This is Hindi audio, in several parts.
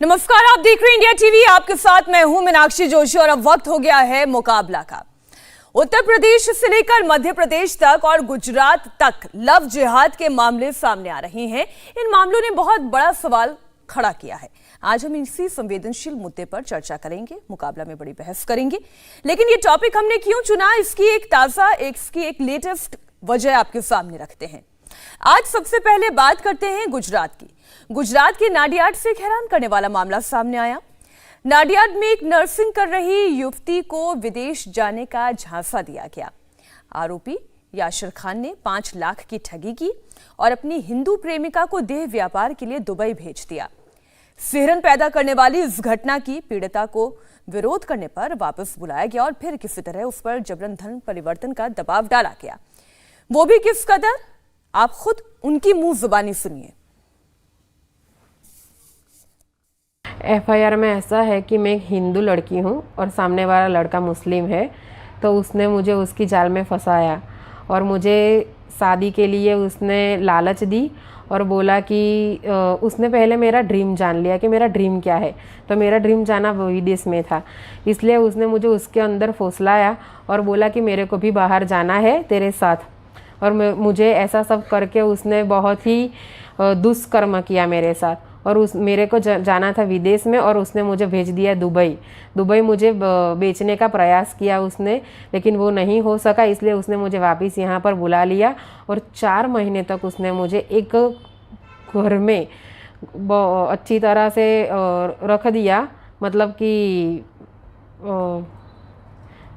नमस्कार, आप देख रहे हैं इंडिया टीवी। आपके साथ मैं हूं मीनाक्षी जोशी और अब वक्त हो गया है मुकाबला का। उत्तर प्रदेश से लेकर मध्य प्रदेश तक और गुजरात तक लव जिहाद के मामले सामने आ रहे हैं। इन मामलों ने बहुत बड़ा सवाल खड़ा किया है। आज हम इसी संवेदनशील मुद्दे पर चर्चा करेंगे, मुकाबला में बड़ी बहस करेंगे। लेकिन ये टॉपिक हमने क्यों चुना, इसकी एक लेटेस्ट वजह आपके सामने रखते हैं। आज सबसे पहले बात करते हैं गुजरात की। गुजरात के नाडियाड से एक हैरान करने वाला मामला सामने आया। नाडियाड में एक नर्सिंग कर रही युवती को विदेश जाने का झांसा दिया गया। आरोपी याशिर खान ने 5 लाख की ठगी की और अपनी हिंदू प्रेमिका को देह व्यापार के लिए दुबई भेज दिया। सिहरन पैदा करने वाली इस घटना की पीड़िता को विरोध करने पर वापस बुलाया गया और फिर किसी तरह उस पर जबरन धर्म परिवर्तन का दबाव डाला गया। वो भी किस कदर, आप खुद उनकी मुंह जुबानी सुनिए। एफआईआर में ऐसा है कि मैं एक हिंदू लड़की हूँ और सामने वाला लड़का मुस्लिम है, तो उसने मुझे उसकी जाल में फंसाया और मुझे शादी के लिए उसने लालच दी और बोला कि उसने पहले मेरा ड्रीम जान लिया कि मेरा ड्रीम क्या है। तो मेरा ड्रीम जाना विदेश में था, इसलिए उसने मुझे उसके अंदर फौसलाया और बोला कि मेरे को भी बाहर जाना है तेरे साथ। और मुझे ऐसा सब करके उसने बहुत ही दुष्कर्म किया मेरे साथ और मेरे को जाना था विदेश में और उसने मुझे भेज दिया दुबई मुझे बेचने का प्रयास किया उसने, लेकिन वो नहीं हो सका, इसलिए उसने मुझे वापस यहाँ पर बुला लिया और 4 महीने तक उसने मुझे एक घर में अच्छी तरह से रख दिया, मतलब कि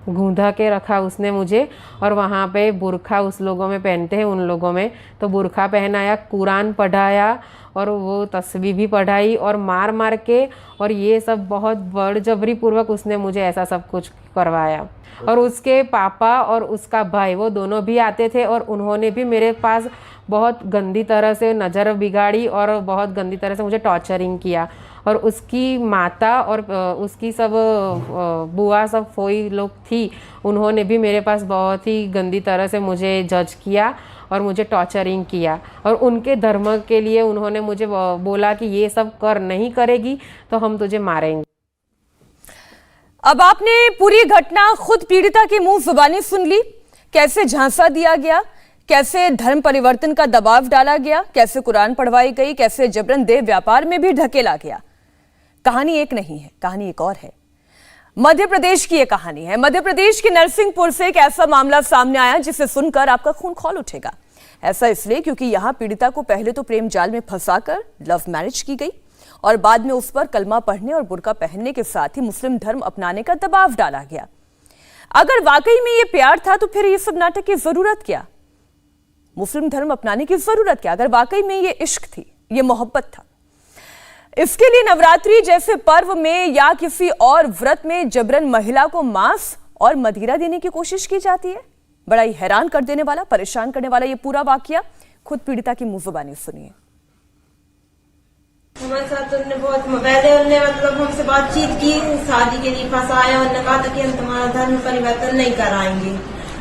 गूंधा के रखा उसने मुझे। और वहाँ पे बुरखा उस लोगों में पहनते हैं, उन लोगों में तो बुरखा पहनाया, कुरान पढ़ाया और वो तस्बीह भी पढ़ाई और मार मार के, और ये सब बहुत बड़जबरी पूर्वक उसने मुझे ऐसा सब कुछ करवाया। और उसके पापा और उसका भाई वो दोनों भी आते थे और उन्होंने भी मेरे पास बहुत गंदी तरह से नज़र बिगाड़ी और बहुत गंदी तरह से मुझे टॉर्चरिंग किया। और उसकी माता और उसकी सब बुआ सब फोई लोग थी, उन्होंने भी मेरे पास बहुत ही गंदी तरह से मुझे जज किया और मुझे टॉर्चरिंग किया। और उनके धर्म के लिए उन्होंने मुझे बोला कि ये सब नहीं करेगी तो हम तुझे मारेंगे। अब आपने पूरी घटना खुद पीड़िता के मुंह जुबानी सुन ली। कैसे झांसा दिया गया, कैसे धर्म परिवर्तन का दबाव डाला गया, कैसे कुरान पढ़वाई गई, कैसे जबरन देह व्यापार में भी ढकेला गया। कहानी एक नहीं है, कहानी एक और है। मध्य प्रदेश की ये कहानी है। मध्य प्रदेश के नरसिंहपुर से एक ऐसा मामला सामने आया जिसे सुनकर आपका खून खौल उठेगा। ऐसा इसलिए क्योंकि यहां पीड़िता को पहले तो प्रेम जाल में फंसाकर लव मैरिज की गई और बाद में उस पर कलमा पढ़ने और बुर्का पहनने के साथ ही मुस्लिम धर्म अपनाने का दबाव डाला गया। अगर वाकई में ये प्यार था तो फिर ये सब नाटक की जरूरत क्या, मुस्लिम धर्म अपनाने की जरूरत क्या, अगर वाकई में ये इश्क थी, ये मोहब्बत था। इसके लिए नवरात्रि जैसे पर्व में या किसी और व्रत में जबरन महिला को मांस और मदिरा देने की कोशिश की जाती है। बड़ा ही हैरान कर देने वाला, परेशान करने वाला ये पूरा वाकया खुद पीड़िता की मुंह जुबानी सुनिए। हमारे साथ उन्होंने बहुत पहले उन्होंने मतलब हमसे बातचीत की, शादी के लिए फंसाया। उन्होंने कहा था कि हम तुम्हारा धर्म परिवर्तन नहीं कराएंगे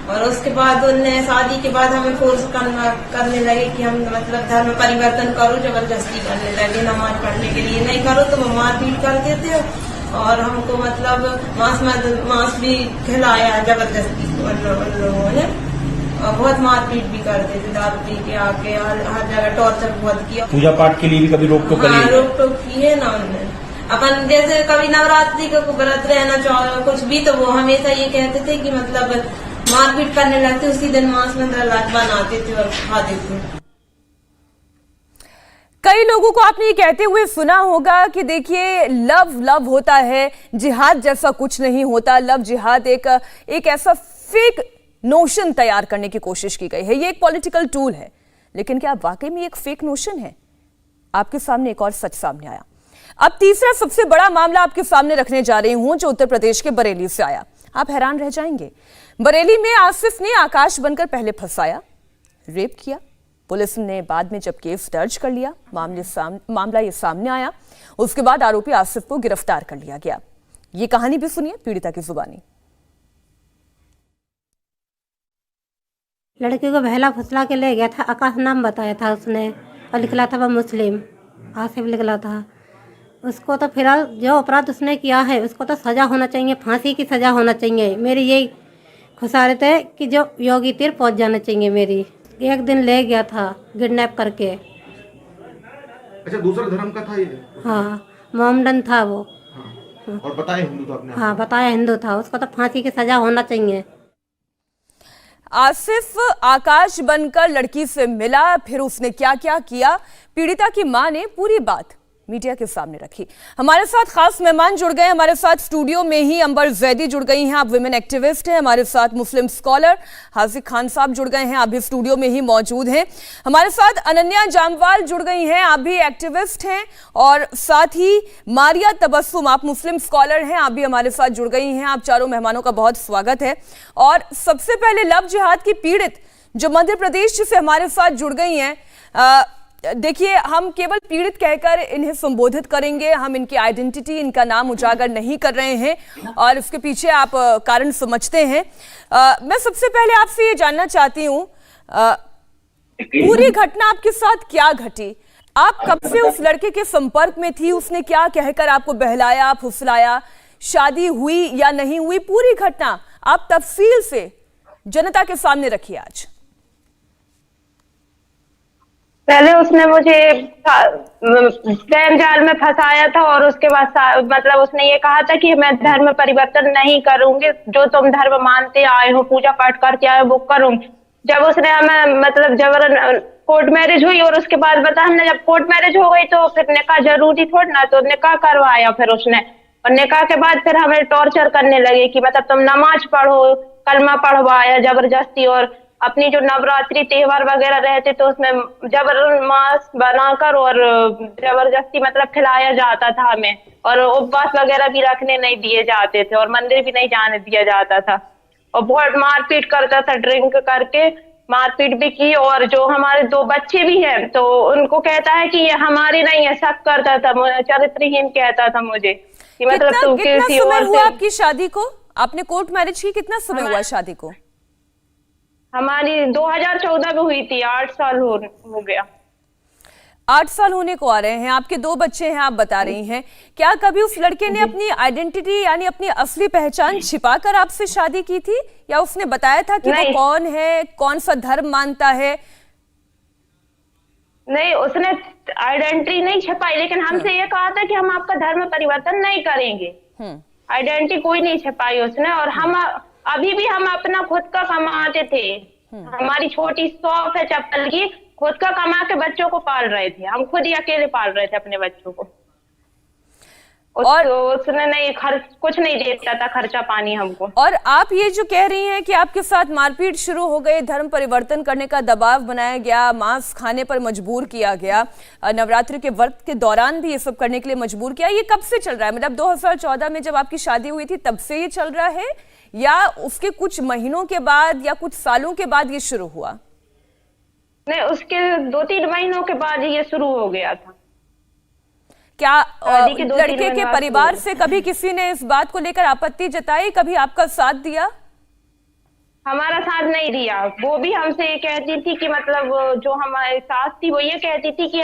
और उसके बाद उन्होंने शादी के बाद हमें फोर्स करने लगे कि हम मतलब धर्म परिवर्तन करो, जबरदस्ती करने लगे। नमाज पढ़ने के लिए नहीं करो तो वो मारपीट कर देते हो और हमको मतलब मांस भी खिलाया जबरदस्ती उन लोगों ने और बहुत मारपीट भी करते थे। दारू पी के आके हर जगह टॉर्चर बहुत किया। पूजा पाठ के लिए भी कभी रोक टोक करी? हाँ, रोक टोक की है ना उन्होंने। अपन जैसे कभी नवरात्रि का व्रत रहना चाहो कुछ भी तो वो हमेशा ये कहते थे कि मतलब मारपीट करने लगते, उसी दिन मांस में दलाल बनाते थे और खा देते। कई लोगों को आपने ये कहते हुए सुना होगा कि देखिए लव होता है, जिहाद जैसा कुछ नहीं होता। लव जिहाद एक ऐसा फेक नोशन तैयार करने की कोशिश की गई है, ये एक पॉलिटिकल टूल है। लेकिन क्या वाकई में एक फेक नोशन है? आपके सामने एक और सच सामने आया। अब तीसरा सबसे बड़ा मामला आपके सामने रखने जा रही हूं जो उत्तर प्रदेश के बरेली से आया। आप हैरान रह जाएंगे। बरेली में आसिफ ने आकाश बनकर पहले फंसाया, रेप किया। पुलिस ने बाद में जब केस दर्ज कर लिया, मामला ये सामने आया, उसके बाद आरोपी आसिफ को गिरफ्तार कर लिया गया। ये कहानी भी सुनिए पीड़िता की जुबानी। लड़की को बहला फुसला के ले गया था। आकाश नाम बताया था उसने और निकला था वह मुस्लिम, आसिफ निकला था। उसको तो फिलहाल जो अपराध उसने किया है उसको तो सज़ा होना चाहिए, फांसी की सज़ा होना चाहिए। मेरी यही खुशारित है कि जो योगी तीर पहुंच जाना चाहिए। मेरी एक दिन ले गया था किडनैप करके। अच्छा, दूसरा धर्म का था ये? हाँ, मोमडन था वो। हाँ। और बताया हिंदू था अपने आप हाँ, बताया हिंदू था। उसको तो फांसी की सज़ा होना चाहिए। आसिफ आकाश बनकर लड़की से मिला, फिर उसने क्या क्या किया, पीड़िता की मां ने पूरी बात मीडिया के सामने रखी। हमारे साथ खास मेहमान जुड़ गए। हमारे साथ स्टूडियो में ही अंबर जैदी जुड़ गई हैं, आप विमेन एक्टिविस्ट हैं। हमारे साथ मुस्लिम स्कॉलर हाजिक खान साहब जुड़ गए हैं, आप भी स्टूडियो में ही मौजूद हैं। हमारे साथ अनन्या जामवाल जुड़ गई हैं, आप भी एक्टिविस्ट हैं। और साथ ही मारिया तबस्सुम, आप मुस्लिम स्कॉलर हैं, आप भी हमारे साथ जुड़ गई हैं। आप चारों मेहमानों का बहुत स्वागत है। और सबसे पहले लव जिहाद की पीड़ित जो मध्य प्रदेश से हमारे साथ जुड़ गई हैं, देखिए, हम केवल पीड़ित कहकर इन्हें संबोधित करेंगे, हम इनकी आइडेंटिटी, इनका नाम उजागर नहीं कर रहे हैं और इसके पीछे आप कारण समझते हैं। मैं सबसे पहले आपसे ये जानना चाहती हूँ, पूरी घटना आपके साथ क्या घटी? आप कब से उस लड़के के संपर्क में थी? उसने क्या कहकर आपको बहलाया, फुसलाया? शादी हुई या नहीं हुई, पूरी घटना आप तफसील से जनता के सामने रखिए आज। पहले उसने मुझे प्रेम जाल में फंसाया था और उसके बाद मतलब उसने ये कहा था कि मैं धर्म परिवर्तन नहीं करूंगी, जो तुम धर्म मानते आए हो, पूजा पाठ करके आए हो, वो करूंगी। जब उसने हमें मतलब जबरन कोर्ट मैरिज हुई और उसके बाद बता हमने जब कोर्ट मैरिज हो गई तो फिर निकाह जरूरी थोड़ी ना, तो निकाह करवाया फिर उसने। और निकाह के बाद फिर हमें टॉर्चर करने लगे कि मतलब तुम नमाज पढ़ो, कलमा पढ़वाया जबरदस्ती। और अपनी जो नवरात्रि त्योहार वगैरह रहते तो उसमें जबर मांस बनाकर और जबरदस्ती मतलब खिलाया जाता था हमें। और उपवास वगैरह भी रखने नहीं दिए जाते थे और मंदिर भी नहीं जाने दिया जाता था। और बहुत मारपीट करता था, ड्रिंक करके मारपीट भी की। और जो हमारे 2 बच्चे भी हैं तो उनको कहता है कि ये हमारी नहीं है, शक करता था, चरित्रहीन कहता था मुझे कि मतलब तुम किसी और हुआ आपकी शादी को? आपने कोर्ट मैरिज की, कितना समय हुआ शादी को? हमारी 2014 में हुई थी, 8 साल हो गया। 8 साल होने को आ रहे हैं। आपके 2 बच्चे हैं, आप बता रही हैं। क्या कभी उस लड़के ने अपनी आइडेंटिटी यानी अपनी असली पहचान छिपाकर आपसे शादी की थी, या उसने बताया था कि वो कौन है, कौन सा धर्म मानता है? नहीं, उसने आइडेंटिटी नहीं छिपाई, लेकिन हमसे ये कहा था कि हम आपका धर्म परिवर्तन नहीं करेंगे। आइडेंटिटी कोई नहीं छिपाई उसने। और हम अभी भी हम अपना खुद का कमाते थे। हमारी छोटी शॉप है चप्पल की, खुद का कमा के बच्चों को पाल रहे थे, हम खुद ही अकेले पाल रहे थे अपने बच्चों को। और उसने नहीं कुछ नहीं देता था खर्चा पानी हमको। और आप ये जो कह रही हैं कि आपके साथ मारपीट शुरू हो गई, धर्म परिवर्तन करने का दबाव बनाया गया, मांस खाने पर मजबूर किया गया, नवरात्रि के व्रत के दौरान भी ये सब करने के लिए मजबूर किया, ये कब से चल रहा है? मतलब 2014 में जब आपकी शादी हुई थी तब से ये चल रहा है, या उसके कुछ महीनों के बाद या कुछ सालों के बाद ये शुरू हुआ? नहीं, उसके 2-3 महीनों के बाद ये शुरू हो गया था। क्या लड़के के परिवार से कभी किसी ने इस बात को लेकर आपत्ति जताई, कभी आपका साथ दिया? हमारा साथ नहीं दिया। वो भी हमसे ये कहती थी कि मतलब जो हमारी सास थी वो ये कहती थी कि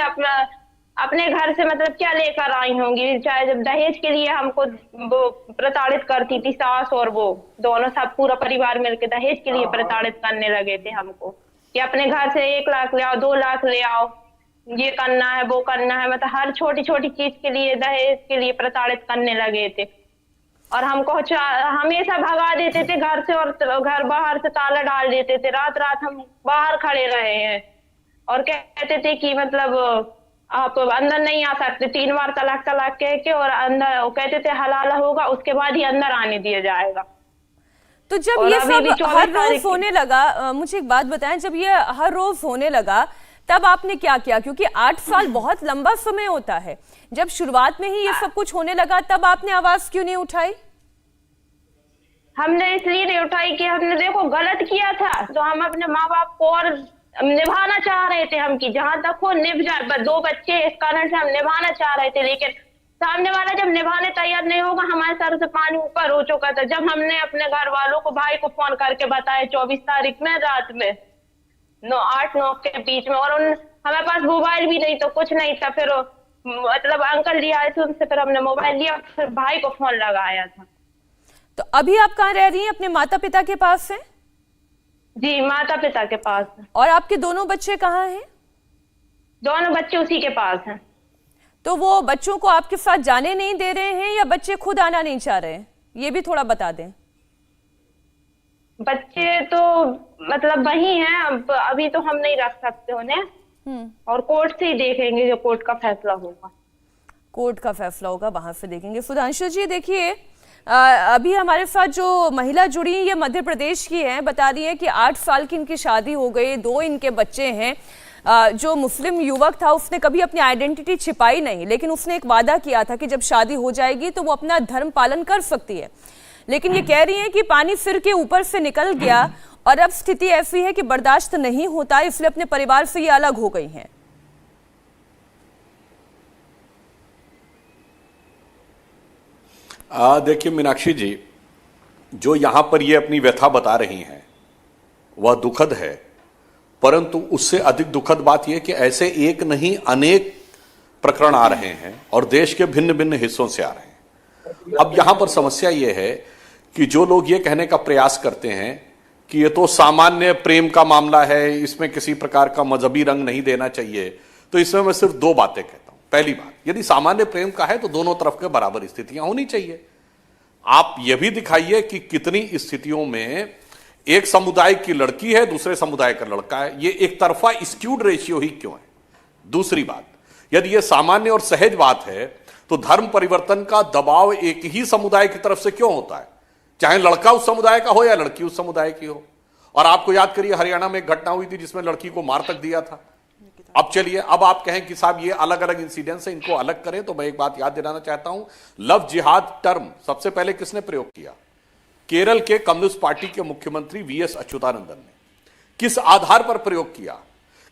अपने घर से मतलब क्या लेकर आई होंगी, चाहे जब दहेज के लिए हमको वो प्रताड़ित करती थी सास, और वो दोनों सब पूरा परिवार मिलकर दहेज के लिए प्रताड़ित करने लगे थे हमको कि अपने घर से 1 लाख ले आओ, 2 लाख ले आओ, ये करना है, वो करना है, मतलब हर छोटी छोटी चीज के लिए दहेज के लिए प्रताड़ित करने लगे थे। और हमको हमेशा भगा देते थे घर से, और घर बाहर से ताला डाल देते थे। रात रात हम बाहर खड़े रहे हैं और कहते थे कि मतलब आप अंदर नहीं आ सकते। 3 बार तलाक कह के और अंदर वो कहते थे हलाल होगा उसके बाद ही अंदर आने दिया जाएगा। तो जब ये सब हर रोज होने लगा, मुझे एक बात बताएं, जब ये हर रोज होने लगा तब आपने क्या किया? क्योंकि 8 साल बहुत लंबा समय होता है। जब शुरुआत में ही ये सब कुछ होने लगा तब आपने आवाज क्यों नहीं उठाई? हमने इसलिए नहीं उठाई कि हमने देखो गलत किया था, तो हम अपने माँ बाप को और निभाना चाह रहे थे हम, कि जहां तक हो निभ जाए। 2 बच्चे इस कारण से हम निभाना चाह रहे थे, लेकिन सामने वाला जब निभाने तैयार नहीं होगा, हमारे सर से पानी ऊपर हो चुका था। जब हमने अपने घर वालों को, भाई को फोन करके बताया 24 तारीख में रात में 8-9 के बीच में, और हमारे पास मोबाइल भी नहीं तो कुछ नहीं था, फिर मतलब अंकल लिया आए थे उनसे, फिर हमने मोबाइल लिया, फिर भाई को फोन लगाया था। तो अभी आप कहाँ रह रही हैं? अपने माता पिता के पास हैं? जी, माता पिता के पास है। और आपके दोनों बच्चे कहाँ हैं? दोनों बच्चे उसी के पास हैं। तो वो बच्चों को आपके साथ जाने नहीं दे रहे हैं या बच्चे खुद आना नहीं चाह रहे हैं? ये भी थोड़ा बता दें। बच्चे तो मतलब वही हैं, अब अभी तो हम नहीं रख सकते उन्हें, और कोर्ट से ही देखेंगे, जो कोर्ट का फैसला होगा। कोर्ट का फैसला होगा, वहां से देखेंगे। सुधांशु जी देखिए, अभी हमारे साथ जो महिला जुड़ी ये मध्य प्रदेश की है, बता रही है कि 8 साल की इनकी शादी हो गई, 2 इनके बच्चे हैं। जो मुस्लिम युवक था उसने कभी अपनी आइडेंटिटी छिपाई नहीं, लेकिन उसने एक वादा किया था कि जब शादी हो जाएगी तो वो अपना धर्म पालन कर सकती है। लेकिन ये कह रही है कि पानी सिर के ऊपर से निकल गया और अब स्थिति ऐसी है कि बर्दाश्त नहीं होता, इसलिए अपने परिवार से ये अलग हो गई हैं। देखिए मीनाक्षी जी, जो यहां पर ये अपनी व्यथा बता रही हैं वह दुखद है, परंतु उससे अधिक दुखद बात यह कि ऐसे एक नहीं अनेक प्रकरण आ रहे हैं और देश के भिन्न भिन्न हिस्सों से आ रहे हैं। अब यहां पर समस्या यह है कि जो लोग ये कहने का प्रयास करते हैं कि ये तो सामान्य प्रेम का मामला है, इसमें किसी प्रकार का मजहबी रंग नहीं देना चाहिए, तो इसमें मैं सिर्फ 2 बातें कहता हूं। पहली बात, यदि सामान्य प्रेम का है तो दोनों तरफ के बराबर स्थितियां होनी चाहिए। आप यह भी दिखाइए कि कितनी स्थितियों में एक समुदाय की लड़की है, दूसरे समुदाय का लड़का है, ये एक तरफा स्क्यूड रेशियो ही क्यों है? दूसरी बात, यदि यह सामान्य और सहज बात है तो धर्म परिवर्तन का दबाव एक ही समुदाय की तरफ से क्यों होता है, चाहे लड़का उस समुदाय का हो या लड़की उस समुदाय की हो? और आपको याद करिए, हरियाणा में एक घटना हुई थी जिसमें लड़की को मार तक दिया था। अब चलिए, अब आप कहें कि साहब ये अलग अलग इंसिडेंट्स है, इनको अलग करें, तो मैं एक बात याद दिलाना चाहता हूं। लव जिहाद टर्म सबसे पहले किसने प्रयोग किया? केरल के कम्युनिस्ट पार्टी के मुख्यमंत्री वीएस अच्युतानंदन ने। किस आधार पर प्रयोग किया?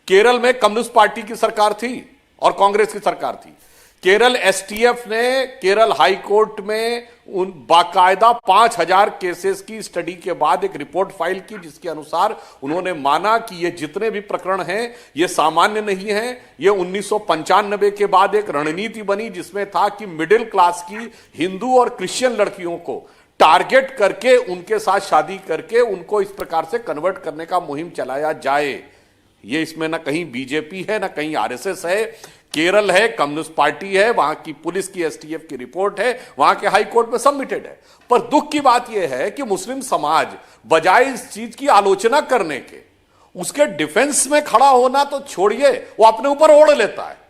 केरल में कम्युनिस्ट पार्टी की सरकार थी और कांग्रेस की सरकार थी। केरल एसटीएफ ने केरल हाई कोर्ट में उन बाकायदा 5000 केसेस की स्टडी के बाद एक रिपोर्ट फाइल की, जिसके अनुसार उन्होंने माना कि ये जितने भी प्रकरण हैं ये सामान्य नहीं हैं। ये 1995 के बाद एक रणनीति बनी जिसमें था कि मिडिल क्लास की हिंदू और क्रिश्चियन लड़कियों को टारगेट करके उनके साथ शादी करके उनको इस प्रकार से कन्वर्ट करने का मुहिम चलाया जाए। ये इसमें ना कहीं बीजेपी है ना कहीं आरएसएस है, केरल है, कम्युनिस्ट पार्टी है, वहां की पुलिस की एसटीएफ की रिपोर्ट है, वहां के हाई कोर्ट में सबमिटेड है। पर दुख की बात यह है कि मुस्लिम समाज बजाय इस चीज की आलोचना करने के उसके डिफेंस में खड़ा होना तो छोड़िए, वो अपने ऊपर ओढ़ लेता है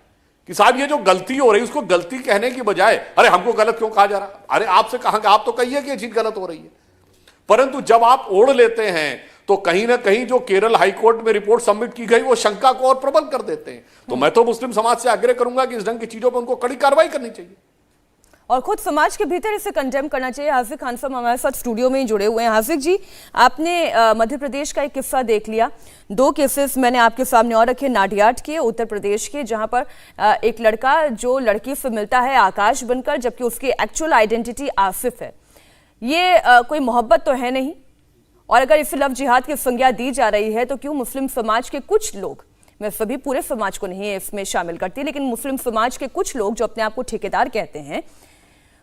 कि साहब ये जो गलती हो रही है उसको गलती कहने की बजाय अरे हमको गलत क्यों कहा जा रहा, अरे आपसे कहा कि आप तो कहिए कि ये चीज गलत हो रही है। परंतु जब आप ओढ़ लेते हैं तो कहीं ना कहीं जो केरल हाईकोर्ट में रिपोर्ट सबमिट की गई वो शंका को और प्रबल कर देते हैं। तो मैं तो मुस्लिम समाज से आग्रह करूंगा कि इस ढंग की चीजों पर उनको कड़ी कार्रवाई करनी चाहिए और खुद समाज के भीतर इसे कंडेम करना चाहिए। हाफिज खान साहब हमारे साथ स्टूडियो में ही जुड़े हुए हैं। हाफिज जी, आपने मध्य प्रदेश का एक किस्सा देख लिया, 2 केसेस मैंने आपके सामने और रखे, नाडियाड के, उत्तर प्रदेश के, जहां पर एक लड़का जो लड़की से मिलता है आकाश बनकर, जबकि उसकी एक्चुअल आइडेंटिटी आसिफ है। ये कोई मोहब्बत तो है नहीं, और अगर इसे लव जिहाद की संज्ञा दी जा रही है तो क्यों मुस्लिम समाज के कुछ लोग, मैं सभी पूरे समाज को नहीं इसमें शामिल करती, लेकिन मुस्लिम समाज के कुछ लोग जो अपने आप को ठेकेदार कहते हैं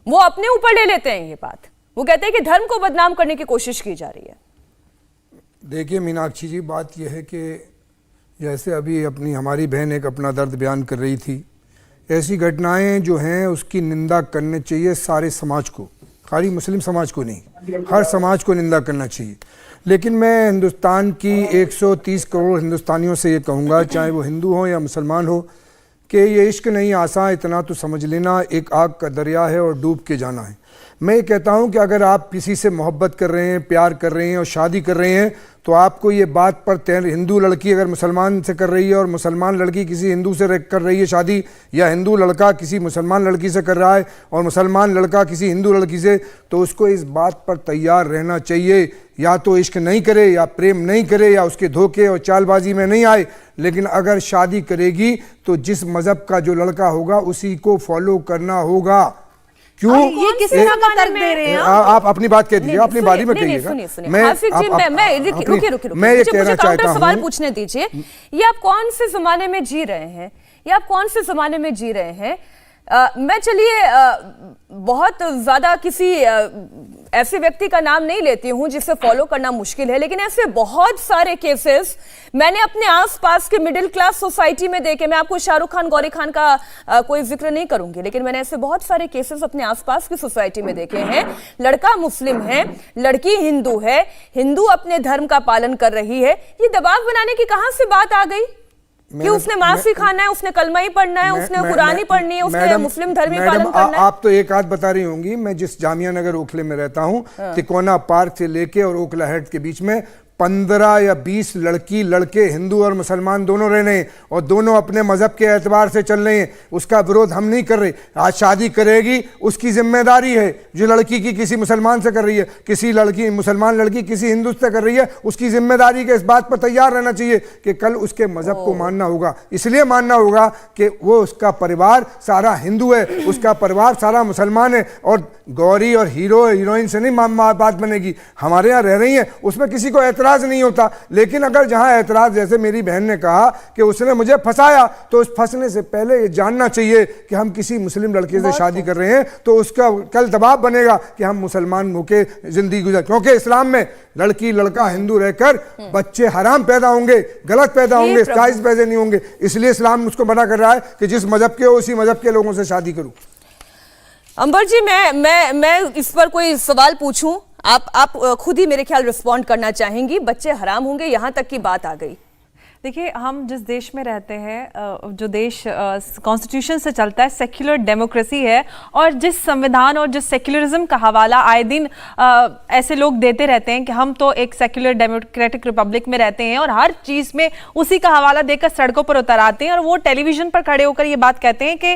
वो अपने ऊपर ले लेते हैं ये बात। वो कहते हैं कि धर्म को बदनाम करने की कोशिश की जा रही है। देखिए मीनाक्षी जी, बात यह है कि जैसे अभी हमारी बहन एक अपना दर्द बयान कर रही थी, ऐसी घटनाएं जो हैं उसकी निंदा करनी चाहिए सारे समाज को, खाली मुस्लिम समाज को नहीं, हर समाज को निंदा करना चाहिए। लेकिन मैं हिंदुस्तान की 130 करोड़ हिंदुस्तानियों से ये कहूँगा, चाहे वो हिंदू हो या मुसलमान हो, कि ये इश्क नहीं आसान, इतना तो समझ लेना एक आग का दरिया है और डूब के जाना है। मैं ये कहता हूँ कि अगर आप किसी से मोहब्बत कर रहे हैं, प्यार कर रहे हैं और शादी कर रहे हैं, तो आपको ये बात पर हिंदू लड़की अगर मुसलमान से कर रही है और मुसलमान लड़की किसी हिंदू से कर रही है शादी, या हिंदू लड़का किसी मुसलमान लड़की से कर रहा है और मुसलमान लड़का किसी हिंदू लड़की से, तो उसको इस बात पर तैयार रहना चाहिए, या तो इश्क नहीं करे या प्रेम नहीं करे या उसके धोखे और चालबाजी में नहीं आए, लेकिन अगर शादी करेगी तो जिस मजहब का जो लड़का होगा उसी को फॉलो करना होगा। क्यों ये किस तरह का तर्क दे रहे हैं आप अपनी बात कह दीजिए, अपनी बारी में कहिएगा। मैं ये कहना चाहता हूं, सवाल पूछने दीजिए, ये आप कौन से जमाने में जी रहे हैं? ये आप कौन से जमाने में जी रहे हैं? मैं चलिए बहुत ज्यादा किसी ऐसे व्यक्ति का नाम नहीं लेती हूं जिसे फॉलो करना मुश्किल है, लेकिन ऐसे बहुत सारे केसेस मैंने अपने आसपास के मिडिल क्लास सोसाइटी में देखे। मैं आपको शाहरुख खान, गौरी खान का कोई जिक्र नहीं करूंगी, लेकिन मैंने ऐसे बहुत सारे केसेस अपने आसपास की सोसाइटी में देखे हैं। लड़का मुस्लिम है, लड़की हिंदू है, हिंदू अपने धर्म का पालन कर रही है। ये दबाव बनाने की कहां से बात आ गई कि उसने मांस ही खाना है, उसने कलमा ही पढ़ना है, उसने कुरान ही पढ़नी है, उसने मुस्लिम धर्म ही पालन करना है? आप तो एक आध बता रही होंगी। मैं जिस जामिया नगर ओखले में रहता हूँ, तिकोना पार्क से लेके और ओखला हेड के बीच में 15 या 20 लड़के हिंदू और मुसलमान दोनों रह रहे हैं और दोनों अपने मजहब के एतबार से चल रहे हैं। उसका विरोध हम नहीं कर रहे। आज शादी करेगी उसकी जिम्मेदारी है, जो लड़की की किसी मुसलमान से कर रही है, किसी लड़की मुसलमान लड़की किसी हिंदू से कर रही है, उसकी जिम्मेदारी के इस बात पर तैयार रहना चाहिए कि कल उसके मजहब को मानना होगा। इसलिए मानना होगा कि वो उसका परिवार सारा हिंदू है, उसका परिवार सारा मुसलमान है। और गौरी और हीरोइन से नहीं बात बनेगी। हमारे यहाँ रह रही है, उसमें किसी को एतराज नहीं होता। लेकिन अगर जहां ऐतराज, जैसे मेरी बहन ने कहा कि उसने मुझे फंसाया, तो उस फंसने से पहले ये जानना चाहिए कि हम किसी मुस्लिम लड़के से शादी कर रहे हैं तो उसका कल दबाव बनेगा कि हम मुसलमान होके जिंदगी गुजार, क्योंकि इस्लाम में लड़की लड़का हिंदू रहकर बच्चे हराम पैदा होंगे, गलत पैदा होंगे, जायज पैदा नहीं होंगे। इसलिए इस्लाम उसको मना कर रहा है कि जिस मजहब के हो उसी मजहब के लोगों से शादी करूं। अंबर जी, मैं इस पर कोई सवाल पूछूं? आप खुद ही मेरे ख्याल रिस्पॉन्ड करना चाहेंगी। बच्चे हराम होंगे, यहां तक की बात आ गई। देखिए, हम जिस देश में रहते हैं, जो देश कॉन्स्टिट्यूशन से चलता है, सेक्युलर डेमोक्रेसी है, और जिस संविधान और जिस सेक्युलरिज्म का हवाला आए दिन ऐसे लोग देते रहते हैं कि हम तो एक सेक्युलर डेमोक्रेटिक रिपब्लिक में रहते हैं, और हर चीज़ में उसी का हवाला देकर सड़कों पर उतर आते हैं, और वो टेलीविजन पर खड़े होकर ये बात कहते हैं कि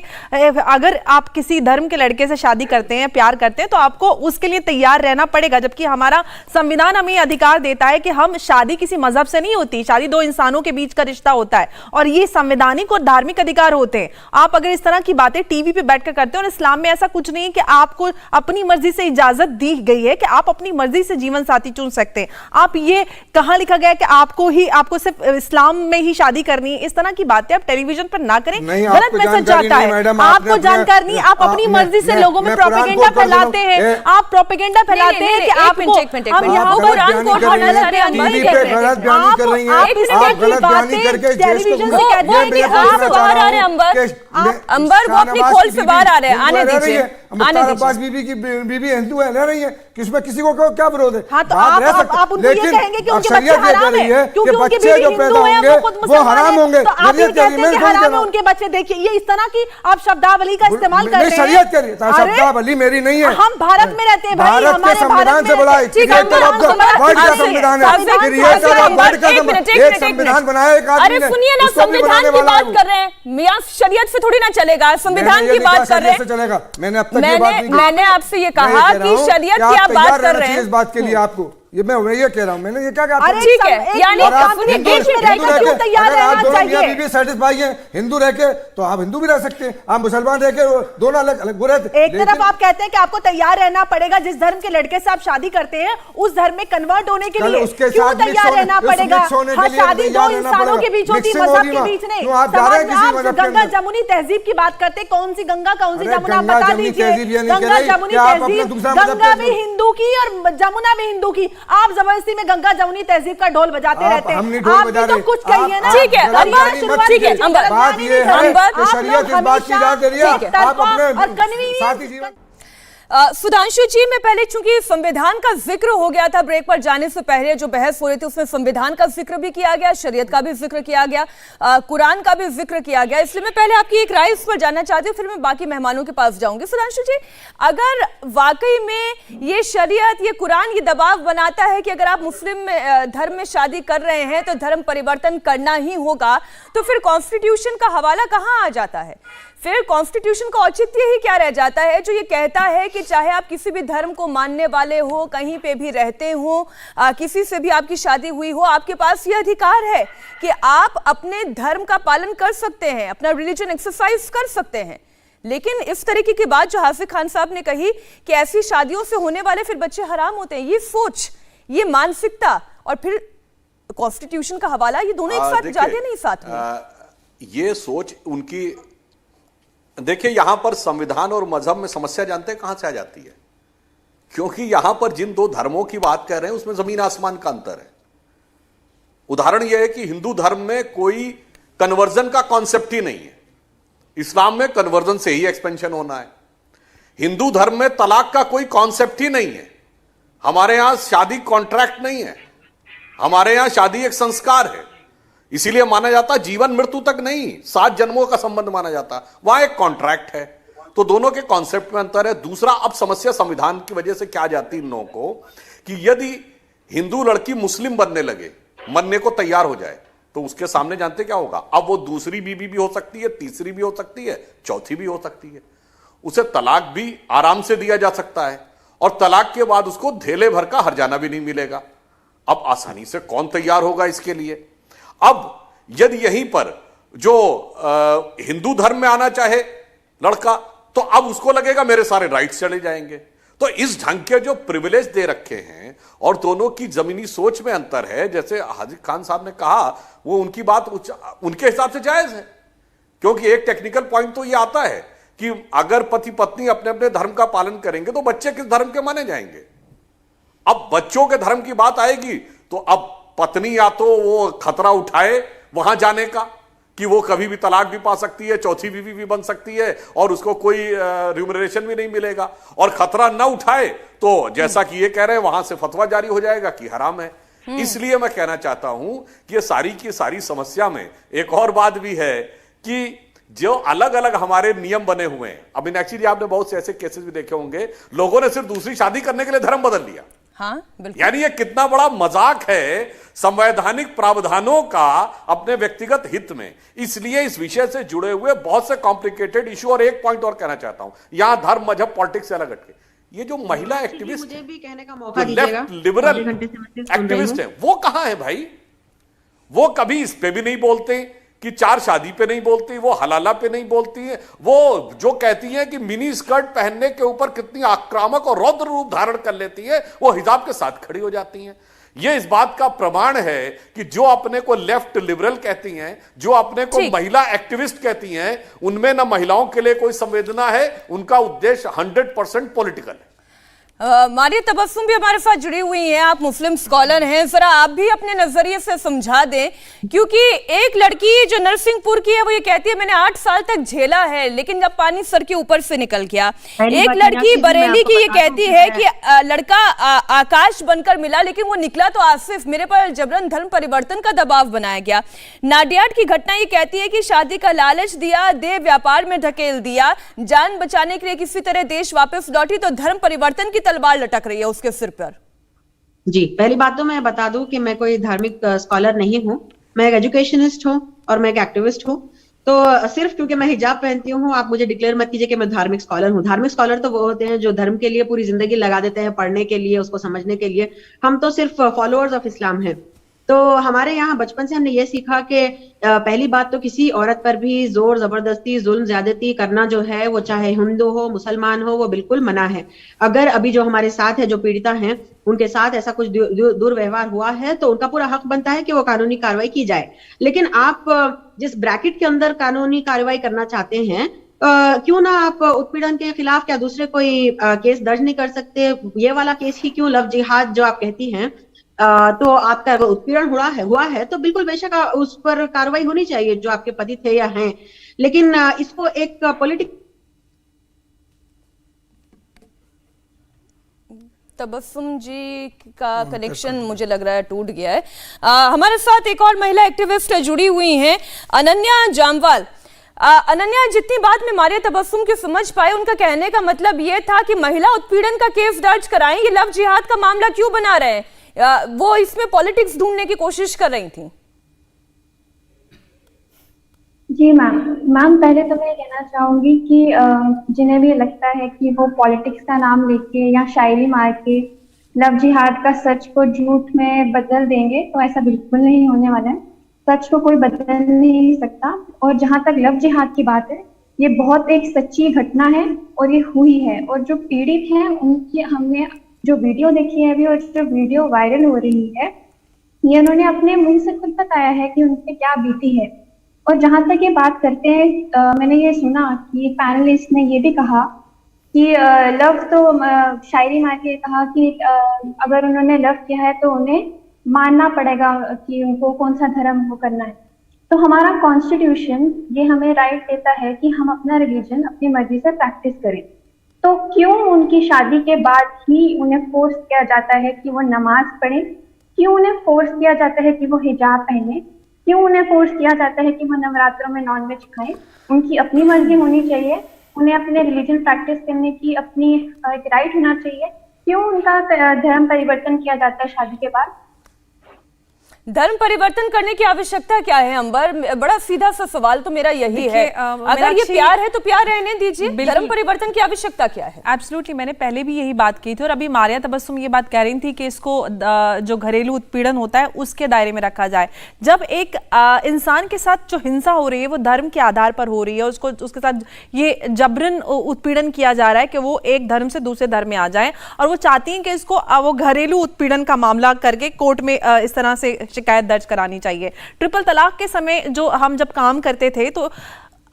अगर आप किसी धर्म के लड़के से शादी करते हैं, प्यार करते हैं, तो आपको उसके लिए तैयार रहना पड़ेगा। जबकि हमारा संविधान हमें अधिकार देता है कि हम शादी किसी मजहब से नहीं होती, शादी दो इंसानों के बीच का रिश्ता होता है, और ये संवैधानिक और धार्मिक अधिकार होते हैं। आप अगर इस तरह की बातें टीवी पे बैठकर करते हो, और इस्लाम में ऐसा कुछ नहीं है कि आपको अपनी मर्जी से इजाजत दी गई है कि आप अपनी मर्जी से जीवन साथी चुन सकते हैं। आप ये कहां लिखा गया है कि आपको सिर्फ इस्लाम में ही शादी करनी है? इस तरह की बातें आप टेलीविजन पर ना करें, गलत मैसेज जाता है। आपको जानकारी नहीं, आप अपनी मर्जी से लोगों में प्रोपेगेंडा फैलाते हैं। आप प्रोपेगेंडा फैलाते हैं कि आपको हम यहाँ पर टेलीविजन से कहते हैं आप बाहर आ रहे हैं। अंबर वो अपनी खोल से बाहर आ रहे हैं, आने दीजिए। अब्बास बीबी हिंदू है, रह रही है, किसमें किसी को क्या विरोध है? हाँ, तो आप उनको ये कहेंगे कि उनके बच्चे हराम है, क्योंकि उनके बीवी हिंदू हैं, वो खुद मुसलमान हैं, तो आप ये कहते हैं कि हराम है उनके बच्चे। देखिए, ये इस तरह की आप शब्दावली का इस्तेमाल कर रहे हैं। शरीयत करिए, शब्दावली मेरी नहीं है। हम भारत में रहते हैं भाई, भारत के संविधान से बड़ा वर्ल्ड का संविधान है, संविधान बनाया एक आदमी ने। अरे सुनिए ना, संविधान की बात कर रहे हैं, मियां शरीयत से थोड़ी ना चलेगा, संविधान की बात कर रहे हैं। चलेगा, मैंने आपसे ये कहा कि शरीयत की आप बात कर रहे हैं। इस बात के लिए आपको मैं ये कह रहा हूँ, मैंने ये क्या कहा? ठीक है, यानी देश में रहकर क्यों तैयार रहना चाहिए? बीवी सेटिस्फाई है, हिंदू रह के तो आप हिंदू भी रह सकते हैं, आप मुसलमान रह के दोनों अलग अलग बुरे। एक तरफ आप कहते हैं कि आपको तैयार रहना पड़ेगा, जिस धर्म के लड़के से आप शादी करते हैं उस धर्म में कन्वर्ट होने के लिए क्यों तैयार रहना पड़ेगा? हाँ, शादी दो इंसानों के बीच होती है, मजहब के बीच नहीं। आप गंगा जमुनी तहजीब की बात करते, कौन सी गंगा कौन सी जमुना बता दीजिए। गंगा जमुनी तहजीब, गंगा भी हिंदू की और जमुना भी हिंदू की। आप जबरदस्ती में गंगा जमुनी तहजीब का ढोल बजाते रहते हैं। आप भी तो कुछ कहिए ना। ठीक है, ठीक है, बात ये है कि शरीयत इस बात की इजाजत दे रही है, आप अपने साथी जीवन। सुधांशु जी, मैं पहले चूंकि संविधान का जिक्र हो गया था, ब्रेक पर जाने से पहले जो बहस हो रही थी उसमें संविधान का जिक्र भी किया गया, शरीयत का भी जिक्र किया गया, कुरान का भी जिक्र किया गया, इसलिए मैं पहले आपकी एक राय इस पर जानना चाहती हूँ, फिर मैं बाकी मेहमानों के पास जाऊंगी। सुधांशु जी, अगर वाकई में ये शरीयत, ये कुरान ये दबाव बनाता है कि अगर आप मुस्लिम धर्म में शादी कर रहे हैं तो धर्म परिवर्तन करना ही होगा, तो फिर कॉन्स्टिट्यूशन का हवाला कहाँ आ जाता है? फिर कॉन्स्टिट्यूशन का औचित्य ही क्या रह जाता है जो ये कहता है कि चाहे आप किसी भी धर्म को मानने वाले हो, कहीं पे भी रहते हो, किसी से भी आपकी शादी हुई हो, आपके पास ये अधिकार है कि आप अपने धर्म का पालन कर सकते हैं, अपना रिलीजन एक्सरसाइज कर सकते हैं। लेकिन इस तरीके की बात जो हाफिज खान साहब ने कही कि ऐसी शादियों से होने वाले फिर बच्चे हराम होते हैं, ये सोच, ये मानसिकता और फिर कॉन्स्टिट्यूशन का हवाला, ये दोनों एक साथ जाते नहीं साथ में। ये सोच उनकी, देखिए यहां पर संविधान और मजहब में समस्या जानते हैं कहां से आ जाती है? क्योंकि यहां पर जिन दो धर्मों की बात कर रहे हैं उसमें जमीन आसमान का अंतर है। उदाहरण यह है कि हिंदू धर्म में कोई कन्वर्जन का कॉन्सेप्ट ही नहीं है, इस्लाम में कन्वर्जन से ही एक्सपेंशन होना है। हिंदू धर्म में तलाक का कोई कॉन्सेप्ट ही नहीं है। हमारे यहां शादी कॉन्ट्रैक्ट नहीं है, हमारे यहां शादी एक संस्कार है, इसीलिए माना जाता जीवन मृत्यु तक नहीं, 7 जन्मों का संबंध माना जाता, वहां एक कॉन्ट्रैक्ट है। तो दोनों के कॉन्सेप्ट में अंतर है। दूसरा, अब समस्या संविधान की वजह से क्या जाती इन लोगों को कि यदि हिंदू लड़की मुस्लिम बनने लगे, मनने को तैयार हो जाए, तो उसके सामने जानते क्या होगा? अब वो दूसरी बीवी भी हो सकती है, तीसरी भी हो सकती है, चौथी भी हो सकती है। उसे तलाक भी आराम से दिया जा सकता है और तलाक के बाद उसको धेले भर का हर्जाना भी नहीं मिलेगा। अब आसानी से कौन तैयार होगा इसके लिए? अब यदि यहीं पर जो हिंदू धर्म में आना चाहे लड़का, तो अब उसको लगेगा मेरे सारे राइट्स चले जाएंगे। तो इस ढंग के जो प्रिविलेज दे रखे हैं और दोनों की जमीनी सोच में अंतर है, जैसे हाजी खान साहब ने कहा, वो उनकी बात उनके हिसाब से जायज है। क्योंकि एक टेक्निकल पॉइंट तो ये आता है कि अगर पति पत्नी अपने अपने धर्म का पालन करेंगे तो बच्चे किस धर्म के माने जाएंगे। अब बच्चों के धर्म की बात आएगी तो अब पत्नी या तो वो खतरा उठाए वहां जाने का कि वो कभी भी तलाक भी पा सकती है, चौथी बीवी भी बन सकती है और उसको कोई रिम्यूनरेशन भी नहीं मिलेगा, और खतरा न उठाए तो जैसा कि ये कह रहे हैं वहां से फतवा जारी हो जाएगा कि हराम है। इसलिए मैं कहना चाहता हूं कि ये सारी की सारी समस्या में एक और बात भी है कि जो अलग अलग हमारे नियम बने हुए हैं। अब एक्चुअली आपने बहुत से ऐसे केसेस भी देखे होंगे, लोगों ने सिर्फ दूसरी शादी करने के लिए धर्म बदल लिया। हाँ, बिल्कुल। यानी ये कितना बड़ा मजाक है संवैधानिक प्रावधानों का अपने व्यक्तिगत हित में। इसलिए इस विषय से जुड़े हुए बहुत से कॉम्प्लिकेटेड इशू, और एक पॉइंट और कहना चाहता हूं, यहां धर्म मजहब पॉलिटिक्स से अलग हटके, ये जो महिला एक्टिविस्ट, मुझे भी कहने का मौका दीजिएगा, लेफ्ट लिबरल एक्टिविस्ट है, वो कहां है भाई? वो कभी इस पे भी नहीं बोलते कि 4 शादी पे नहीं बोलती, वो हलाला पे नहीं बोलती है। वो जो कहती हैं कि मिनी स्कर्ट पहनने के ऊपर कितनी आक्रामक और रौद्र रूप धारण कर लेती है, वो हिजाब के साथ खड़ी हो जाती हैं। ये इस बात का प्रमाण है कि जो अपने को लेफ्ट लिबरल कहती हैं, जो अपने को महिला एक्टिविस्ट कहती हैं, उनमें ना महिलाओं के लिए कोई संवेदना है, उनका उद्देश्य 100% पॉलिटिकल है। मारिया तबस्सुम भी हमारे साथ जुड़ी हुई हैं, आप मुस्लिम स्कॉलर हैं, जरा आप भी अपने नजरिए से समझा दें, क्योंकि एक लड़की जो नरसिंहपुर की है वो ये कहती है मैंने 8 साल तक झेला है लेकिन जब पानी सर के ऊपर से निकल गया। एक लड़की बरेली की ये कहती है कि लड़का आकाश बनकर मिला लेकिन वो निकला तो आसिफ, मेरे पर जबरन धर्म परिवर्तन का दबाव बनाया गया। नाडियाड की घटना ये कहती है कि शादी का लालच दिया, देह व्यापार में ढकेल दिया, जान बचाने के लिए किसी तरह देश वापस लौटी तो धर्म परिवर्तन की तलवार लटक रही है उसके सिर पर। जी, पहली बात तो मैं बता दूं कि मैं कोई धार्मिक स्कॉलर नहीं हूं, मैं एक एजुकेशनिस्ट हूं और मैं एक एक्टिविस्ट हूं। तो सिर्फ क्योंकि मैं हिजाब पहनती हूं आप मुझे डिक्लेयर मत कीजिए कि मैं धार्मिक स्कॉलर हूं। धार्मिक स्कॉलर तो वो होते हैं जो धर्म के लिए पूरी जिंदगी लगा देते हैं, पढ़ने के लिए, उसको समझने के लिए। हम तो सिर्फ फॉलोअर्स ऑफ इस्लाम हैं। तो हमारे यहाँ बचपन से हमने ये सीखा कि पहली बात तो किसी औरत पर भी जोर जबरदस्ती जुल्म ज्यादती करना जो है वो चाहे हिंदू हो मुसलमान हो वो बिल्कुल मना है। अगर अभी जो हमारे साथ है जो पीड़िता हैं उनके साथ ऐसा कुछ दुर्व्यवहार हुआ है तो उनका पूरा हक बनता है कि वो कानूनी कार्रवाई की जाए। लेकिन आप जिस ब्रैकेट के अंदर कानूनी कार्रवाई करना चाहते हैं क्यों ना आप उत्पीड़न के खिलाफ क्या दूसरे कोई केस दर्ज नहीं कर सकते? ये वाला केस ही क्यों, लव जिहाद जो आप कहती हैं, तो आपका उत्पीड़न हुआ है तो बिल्कुल बेशक उस पर कार्रवाई होनी चाहिए जो आपके पति थे या हैं। लेकिन इसको एक तबस्सुम जी का कनेक्शन मुझे लग रहा है टूट गया है। हमारे साथ एक और महिला एक्टिविस्ट जुड़ी हुई हैं, अनन्या जामवाल। अनन्या, जितनी बात में मारिया तबस्सुम की समझ पाए उनका कहने का मतलब ये था कि महिला उत्पीड़न का केस दर्ज कराएं, ये लव जिहाद का मामला क्यों बना रहे हैं? वो इसमें पॉलिटिक्स ढूंढने की कोशिश कर रही थी। जी मैम पहले तो मैं कहना चाहूंगी कि जिन्हें भी लगता है कि वो पॉलिटिक्स का नाम लेके या शायरी मार के लव जिहाद का सच को झूठ में बदल देंगे तो ऐसा बिल्कुल नहीं होने वाला है। सच को कोई बदल नहीं सकता। और जहां तक लव जिहाद की बात है, ये बहुत एक सच्ची घटना है और ये हुई है। और जो पीड़ित हैं उनकी हमने जो वीडियो देखी है अभी और जो वीडियो वायरल हो रही है, ये उन्होंने अपने मुंह से खुद बताया है कि उनसे क्या बीती है। और जहाँ तक ये बात करते हैं, मैंने ये सुना कि पैनलिस्ट ने ये भी कहा कि लव तो शायरी में के कहा कि अगर उन्होंने लव किया है तो उन्हें मानना पड़ेगा कि उनको कौन सा धर्म वो करना है। तो हमारा कॉन्स्टिट्यूशन ये हमें राइट देता है कि हम अपना रिलीजन अपनी मर्जी से प्रैक्टिस करें। तो क्यों उनकी शादी के बाद ही उन्हें फोर्स किया जाता है कि वो नमाज पढ़ें? क्यों उन्हें फोर्स किया जाता है कि वो हिजाब पहने? क्यों उन्हें फोर्स किया जाता है कि वो नवरात्रों में नॉनवेज खाएं? उनकी अपनी मर्जी होनी चाहिए, उन्हें अपने रिलीजन प्रैक्टिस करने की अपनी एक राइट होना चाहिए। क्यों उनका धर्म परिवर्तन किया जाता है शादी के बाद? धर्म परिवर्तन करने की आवश्यकता क्या है अंबर? बड़ा सीधा सा सवाल तो मेरा यही है, अगर ये प्यार है तो प्यार रहने दीजिए, धर्म परिवर्तन की आवश्यकता क्या है? एब्सोल्युटली, मैंने पहले भी यही बात की थी और अभी मारिया तबस्सुम ये बात कह रही थी कि इसको जो घरेलू उत्पीड़न होता है उसके दायरे में रखा जाए। जब एक इंसान के साथ जो हिंसा हो रही है वो धर्म के आधार पर हो रही है, उसको उसके साथ ये जबरन उत्पीड़न किया जा रहा है कि वो एक धर्म से दूसरे धर्म में आ जाए, और वो चाहती हैं कि इसको वो घरेलू उत्पीड़न का मामला करके कोर्ट में इस तरह से शिकायत दर्ज करानी चाहिए। ट्रिपल तलाक के समय जो हम जब काम करते थे तो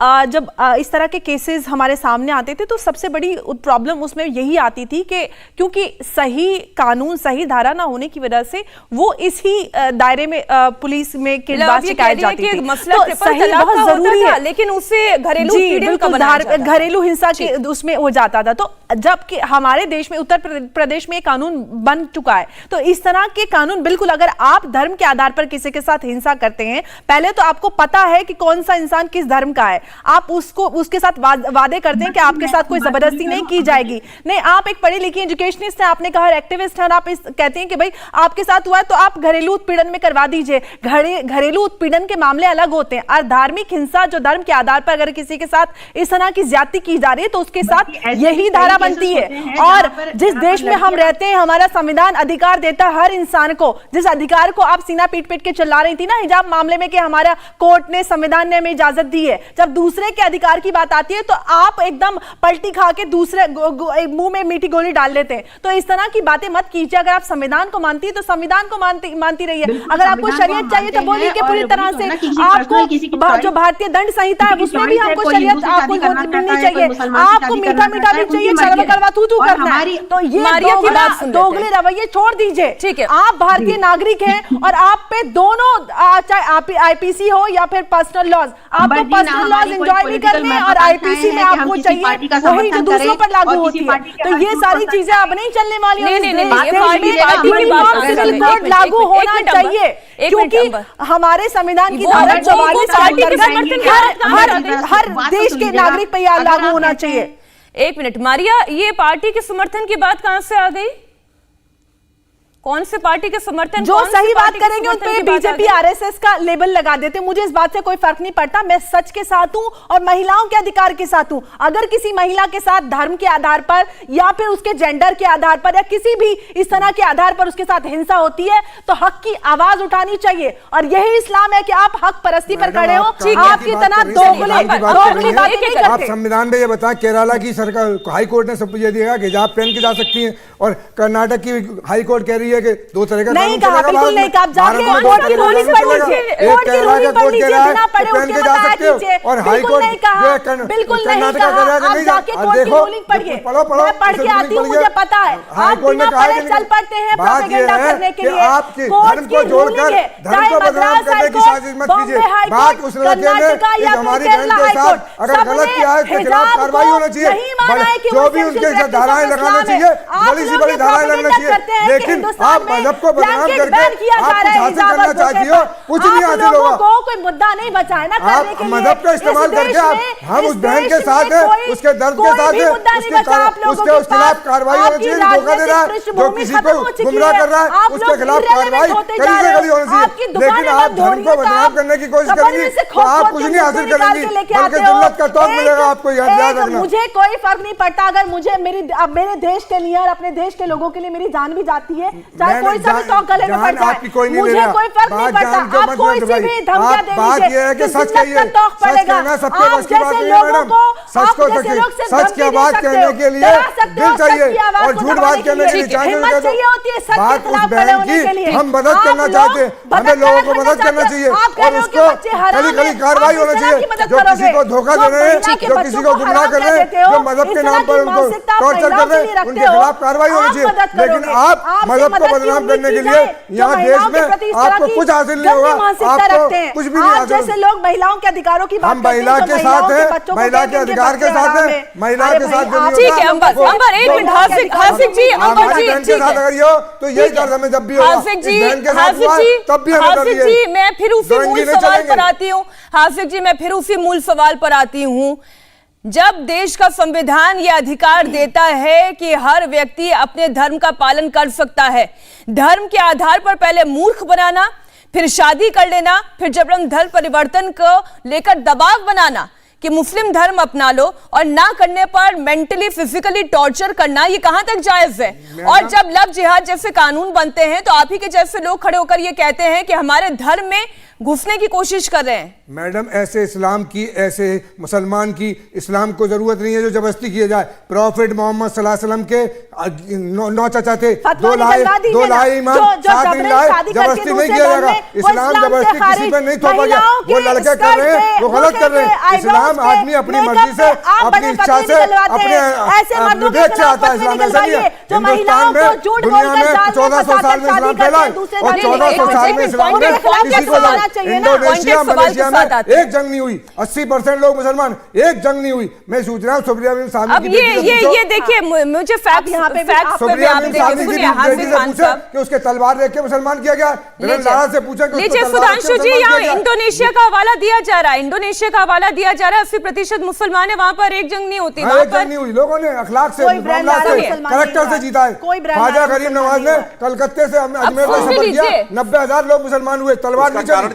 जब इस तरह के केसेस हमारे सामने आते थे तो सबसे बड़ी प्रॉब्लम उसमें यही आती थी कि क्योंकि सही कानून, सही धारा ना होने की वजह से वो इसी दायरे में पुलिस में के बाद शिकायत जाती थी। मसला ट्रिपल तलाक का जरूरी है, लेकिन उससे घरेलू उत्पीड़न का बनाया जाता है, घरेलू हिंसा के उसमें हो जाता था। तो जबकि हमारे देश में, उत्तर प्रदेश में कानून बन चुका है, तो इस तरह के कानून बिल्कुल, अगर आप धर्म के आधार पर किसी के साथ हिंसा करते हैं, पहले तो आपको पता है कि कौन सा इंसान किस धर्म का है, आप उसके साथ वादे करते हैं कि आपके साथ कोई जबरदस्ती नहीं की जाएगी। नहीं, आप एक पढ़ी लिखी एजुकेशनिस्ट हैं, आपने कहा एक्टिविस्ट हैं, और आप कहते हैं कि भाई आपके साथ हुआ है तो आप घरेलू उत्पीड़न में करवा दीजिए। घरेलू उत्पीड़न के मामले अलग होते हैं, और धार्मिक हिंसा जो धर्म के आधार पर अगर किसी के साथ इस तरह की ज्यादती की जा रही है तो उसके साथ यही धारा बनती है। और जिस देश में हम रहते हैं, हमारा संविधान अधिकार देता है हर इंसान को, जिस अधिकार को आप सीना पीट पीट के चिल्ला रही थी ना हिजाब मामले में कि हमारा कोर्ट ने, संविधान ने हमें इजाजत दी है, जब दूसरे के अधिकार की बात आती है तो आप एकदम पलटी खा के दूसरे मुंह में मीठी गोली डाल लेते हैं। तो इस तरह की बातें मत कीजिए। अगर आप संविधान को मानती है तो संविधान को मानती रहिए। अगर आपको शरीयत चाहिए तो बोलिए कि पूरी तरह से आपको जो भारतीय दंड संहिता है उसमें भी हमको शरीयत आपको मिलनी चाहिए। आपको मीठा मीठा भी चाहिए, चरवा करवा तू करना है। तो ये दोगले रवैये छोड़ दीजिए। ठीक है, आप भारतीय नागरिक हैं और आप पे दोनों, चाहे आईपीसी हो या फिर पर्सनल लॉज, आपको पर्सनल लॉज एंजॉय भी करने और आईपीसी में आपको चाहिए वही जो दूसरों पर लागू होती है। तो ये सारी चीजें अब नहीं चलने वाली है। सिविल कोड लागू होना चाहिए, क्योंकि हमारे संविधान की धारा 44 हर देश के नागरिक पे लागू होना चाहिए। एक मिनट मारिया, ये पार्टी के समर्थन की बात कहां से आ गई? कौन से पार्टी के समर्थन? जो सही बात करेंगे उन पे बीजेपी आरएसएस का लेबल लगा देते। मुझे इस बात से कोई फर्क नहीं पड़ता, मैं सच के साथ हूं और महिलाओं के अधिकार के साथ हूं। अगर किसी महिला के साथ धर्म के आधार पर या फिर उसके जेंडर के आधार पर या किसी भी इस तरह के आधार पर उसके साथ हिंसा होती है तो हक की आवाज उठानी चाहिए। और यही इस्लाम है कि आप हक परस्ती पर खड़े हो, आपकी तरह दोगली बातें नहीं करते। आप संविधान में ये बताएं, केरला की सरकार, हाई कोर्ट ने सब ये दिया कि हिजाब पहन के जा सकती हैं, और कर्नाटक की हाई कोर्ट कह रही है कि दो तरह का नहीं कहा, बिल्कुल नहीं कहा। आप जाके कोर्ट की रूलिंग पढ़ लीजिए, कोर्ट की रूलिंग पढ़ लीजिए, बिना पढ़े उसके बताया कीजिए। बिल्कुल नहीं कहा, बिल्कुल नहीं कहा। आप जाके कोर्ट की रूलिंग पढ़िए, मैं पढ़ के आती हूँ, मुझे पता है। आप बिना पढ़े चल पड़ते हैं प्रोपेगेंडा करने के लिए। कोर्ट की रूलिंग है, चाहे Madras high court, Bombay high court, Karnataka या फिर केरला हाई कोर्ट, सबने हिजाब को नहीं माना है कि वो सेक्सुअल धाराएं लगाना चाहिए, बड़ी सी बड़ी धाराएं लगना चाहिए। लेकिन आप मजहब को बदनाम करके आप कुछ हासिल करना चाहती हो, कुछ नहीं हासिल होगा। कोई मुद्दा नहीं बचा है ना करने के लिए। मजहब का इस्तेमाल करके हम उस बहन के साथ है, उसके दर्द के साथ है, उसके खिलाफ कार्रवाई होनी चाहिए। धोखा दे रहा है, जो किसी को गुमराह कर रहा है, उसके खिलाफ कार्रवाई कड़ी से कड़ी होनी चाहिए। लेकिन आप धर्म को बदनाम करने की कोशिश करेंगी तो आप कुछ नहीं हासिल करेंगी, बल्कि जन्नत का तौर मिलेगा आपको। याद रखना, मुझे कोई फर्क नहीं पड़ता अगर मुझे मेरे देश के लिए और अपने देश के लोगों के लिए मेरी जान भी जाती है, चाहे कोई सा भी टॉक गले में पड़ जाए, मुझे कोई फर्क नहीं पड़ता। आप कोई सी भी धमकियां दे लीजिए कि जिन्नत का टॉक पड़ेगा। आप जैसे लोगों को, आप जैसे लोग से धमकी दे सकते हो, डरा सकते हो, सच की आवाज को दबाने के लिए हिम्मत चाहिए होती है सच के खिलाफ खड़े होने के लिए। हम मदद करना चाहते हैं, हमें लोगों को मदद करना चाहिए और उसको कड़ी कार्रवाई होना चाहिए। जो किसी को धोखा दे रहे हैं, जो किसी को गुमराह कर रहे हैं, जो मदद के नाम पर उनको टॉर्चर कर रहे हैं, उनके खिलाफ कार्रवाई होनी चाहिए। लेकिन आप मदद को बदनाम करने के लिए यहाँ देश में आपको कुछ हासिल नहीं होगा, आपको कुछ भी नहीं हासिल। जैसे लोग महिलाओं के अधिकारों की बात हम महिला के साथ हैं, महिला के अधिकार के साथ हैं, महिला के साथ। ठीक है अंबर, एक मिनट, हासिक जी, अंबर जी, के साथ अगर ये हो तो यही दर्द हमें जब भी होगा, हासिक जी, तब भी हमें हासिक जी, मैं फिर उसी मूल सवाल पर आती हूँ। हासिक जी, मैं फिर उसी मूल सवाल पर आती हूँ। जब देश का संविधान ये अधिकार देता है कि हर व्यक्ति अपने धर्म का पालन कर सकता है, धर्म के आधार पर पहले मूर्ख बनाना, फिर शादी कर लेना, फिर जबरन धर्म परिवर्तन को लेकर दबाव बनाना कि मुस्लिम धर्म अपना लो और ना करने पर मेंटली फिजिकली टॉर्चर करना, ये कहां तक जायज है? और जब लव जिहाद जैसे कानून बनते हैं तो आप ही के जैसे लोग खड़े होकर ये कहते हैं कि हमारे धर्म में घुसने की कोशिश कर रहे हैं। मैडम, ऐसे इस्लाम की, ऐसे मुसलमान की इस्लाम को जरूरत नहीं है जो जबरदस्ती किया जाए। प्रॉफिट मोहम्मद सल्लल्लाहु अलैहि वसल्लम के 9 चाचा थे, 2 लाए ईमान, 7 नहीं लाए, जबरदस्ती नहीं किया जाएगा। इस्लाम जबरदस्ती किसी पर नहीं थोपा गया। वो लड़के कर रहे हैं, वो गलत कर रहे हैं। इस्लाम आदमी अपनी मर्जी से, अपनी इच्छा से, अपने विवेक से आता है इस्लाम। ऐसा नहीं है। हिंदुस्तान में, दुनिया में 1400 साल में इस्लाम फैला है और 1400 साल में इस्लाम ने किसी को, इंडोनेशिया मलेशिया में एक जंग नहीं हुई, 80% लोग मुसलमान, एक जंग नहीं हुई। मैं सोच रहा हूँ सुप्रिया मिम साहब अब ये देखिए, मुझे फैक्ट यहाँ पे सुप्रिया मिम साहब से पूछा कि उसके तलवार देख के मुसलमान किया गया। लाला से पूछा कि लीजिए सुधांशु जी, यहाँ इंडोनेशिया का हवाला दिया जा रहा है, इंडोनेशिया का हवाला दिया जा रहा है। 80% मुसलमान है वहाँ पर, एक जंग नहीं होती वहाँ पर, नहीं हुई। लोगों ने अखलाक से, करेक्टर से जीता है। ख्वाजा गरीब नवाज ने कलकत्ते से अजमेर का सफर किया, 90,000 लोग मुसलमान हुए, तलवार नहीं चली।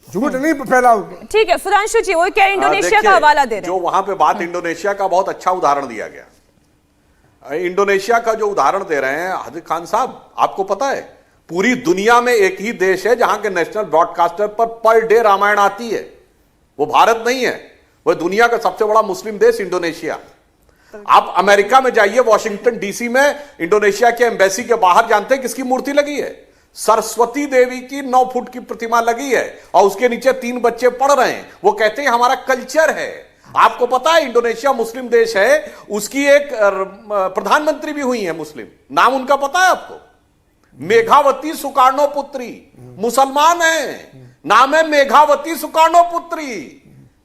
झूठ नहीं फैलाओ। ठीक है सुधांशु जी, वो क्या इंडोनेशिया का हवाला दे रहे हैं? जो वहां पे बात इंडोनेशिया का बहुत अच्छा उदाहरण दिया गया। इंडोनेशिया का जो उदाहरण दे रहे हैं हादिक खान साहब, आपको पता है पूरी दुनिया में एक ही देश है जहां के नेशनल ब्रॉडकास्टर पर डे रामायण आती है, वो भारत नहीं है, वो दुनिया का सबसे बड़ा मुस्लिम देश इंडोनेशिया। आप अमेरिका में जाइए, वॉशिंगटन डीसी में इंडोनेशिया के एम्बेसी के बाहर जानते हैं किसकी मूर्ति लगी है? सरस्वती देवी की 9 फुट की प्रतिमा लगी है और उसके नीचे 3 बच्चे पढ़ रहे हैं। वो कहते हैं हमारा कल्चर है। आपको पता है इंडोनेशिया मुस्लिम देश है, उसकी एक प्रधानमंत्री भी हुई है मुस्लिम, नाम उनका पता है आपको? मेघावती सुकार्णो पुत्री, मुसलमान है, नाम है मेघावती सुकार्णो पुत्री,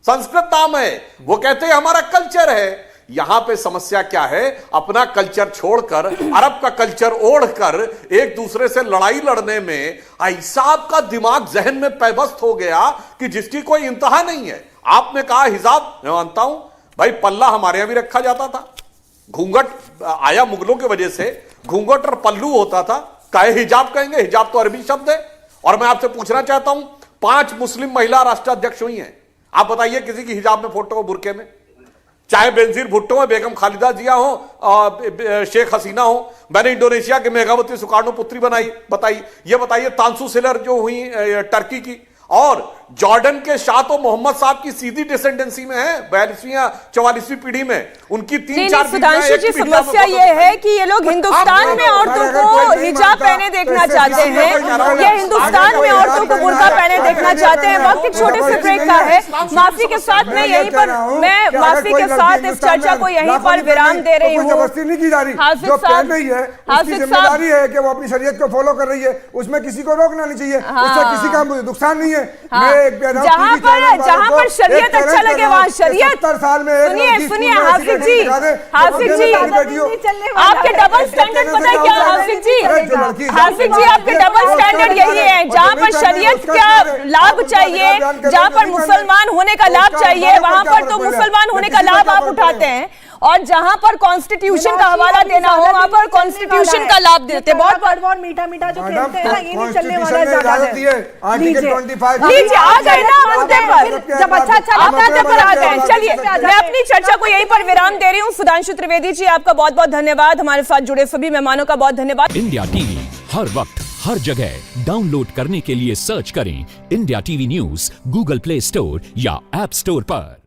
संस्कृत नाम है। वो कहते हैं हमारा कल्चर है। यहां पे समस्या क्या है? अपना कल्चर छोड़कर, अरब का कल्चर ओढ़कर एक दूसरे से लड़ाई लड़ने में ऐसा आपका दिमाग जहन में पैबस्त हो गया कि जिसकी कोई इंतहा नहीं है। आपने कहा हिजाब, मैं मानता हूं भाई, पल्ला हमारे यहां भी रखा जाता था, घूंघट आया मुगलों की वजह से, घूंघट और पल्लू होता था, काहे हिजाब कहेंगे? हिजाब तो अरबी शब्द है। और मैं आपसे पूछना चाहता हूं, 5 मुस्लिम महिला राष्ट्राध्यक्ष हुई हैं, आप बताइए किसी की हिजाब में फोटो हो, बुरके में? चाहे बेनजीर भुट्टो हो, बेगम खालिदा जिया हो, शेख हसीना हो, मैंने इंडोनेशिया के मेघावती सुकार्णो पुत्री बताई। ये बताइए तांसु सिलर जो हुई टर्की की, और जॉर्डन के शाह तो मोहम्मद साहब की सीधी डिसेंडेंसी में है, 42वीं या 44वीं पीढ़ी में उनकी 3-4 सुधांशु जी, समस्या ये है कि ये लोग हिंदुस्तान में औरतों को हिजाब पहने देखना चाहते हैं, ये हिंदुस्तान में औरतों को बुर्का पहने देखना चाहते हैं। वक्त एक छोटे से ब्रेक का है, माफी के साथ मैं यहीं पर, मैं माफी के साथ इस चर्चा को यहीं पर विराम दे रही हूँ। जबरदस्ती नहीं की जा रही, जो पहन रही है उसकी जिम्मेदारी है कि वो अपनी शरीयत को फॉलो कर रही है, उसमें किसी को रोकना नहीं चाहिए, उससे किसी का नुकसान नहीं है। जहां पर शरीयत अच्छा लगे वहां शरीयत। सुनिए हाफिज जी, आपके डबल स्टैंडर्ड पता है क्या हाफिज जी? हाफिज जी, आपके डबल स्टैंडर्ड यही है, जहां पर शरीयत का लाभ चाहिए, जहां पर मुसलमान होने का लाभ चाहिए, वहां पर तो मुसलमान होने का लाभ आप उठाते हैं, और जहां पर कॉन्स्टिट्यूशन का हवाला देना हो वहां पर कॉन्स्टिट्यूशन का लाभ देते। बहुत मीठा मीठा जो खेलते हैं ना, ये नहीं चलने वाला है ज्यादा देर। लीजिए आ गए ना मुद्दे पर, जब अच्छा मुद्दे पर आ गए। चलिए मैं अपनी चर्चा को यहीं पर विराम दे रही हूँ। सुधांशु त्रिवेदी जी आपका बहुत बहुत धन्यवाद, हमारे साथ जुड़े सभी मेहमानों का बहुत धन्यवाद। इंडिया टीवी हर वक्त हर जगह डाउनलोड करने के लिए सर्च करें India TV news Google play store या ऐप स्टोर पर।